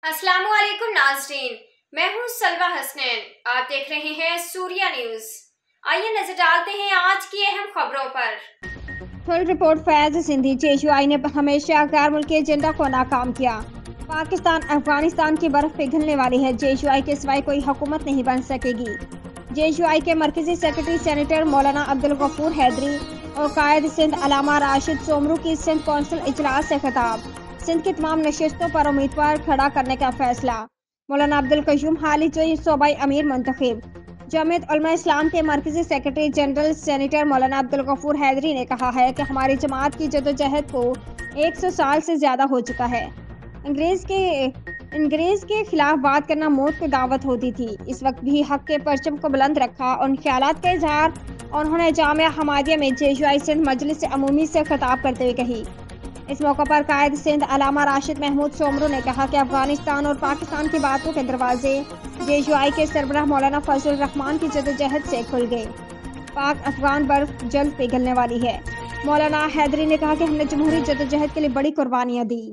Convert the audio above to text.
अस्सलाम वालेकुम नाज़रीन, मैं हूँ सलवा हसनैन। आप देख रहे हैं सूर्या न्यूज़। आइए नजर डालते हैं आज की अहम खबरों पर। Full report Faiz Sindhi. JUI ने हमेशा गैर मुल्की एजेंडा को नाकाम किया। पाकिस्तान अफगानिस्तान की बर्फ पिघलने वाली है। JUI के सिवाय कोई हुकूमत नहीं बन सकेगी। JUI के मरकजी सेक्रेटरी सेनेटर मौलाना अब्दुल गफूर हैदरी और कायद सिंध अलामा राशिद सोमरू की सिंध कौंसिल इजलास से खिताब। सिंध की तमाम नशिस्तों पर उम्मीदवार खड़ा करने का फैसला। मौलाना अब्दुल कयूम हाली जो सूबाई अमीर मुंतखब। जमीयत उलमा इस्लाम के मरकजी सेक्रेटरी जनरल सेनेटर मौलाना अब्दुल गफूर हैदरी ने कहा है कि हमारी जमात की जदोजहद को 100 साल से ज़्यादा हो चुका है। अंग्रेज़ के खिलाफ बात करना मौत को दावत होती थी। इस वक्त भी हक के परचम को बुलंद रखा और उन ख्यालात का इजहार उन्होंने जामिया हमादिया में JUI सिंध मजलिस अमूमी से खिताब करते हुए कही। इस मौके पर कायद सिंध अलामा राशिद महमूद सोमरू ने कहा कि अफगानिस्तान और पाकिस्तान की बातों के दरवाजे JUI के सरबराह मौलाना फजल रहमान की जदोजहद से खुल गए। पाक अफगान बर्फ जल्द पिघलने वाली है। मौलाना हैदरी ने कहा कि हमने जमहूरी जदोजहद के लिए बड़ी कुर्बानियां दी।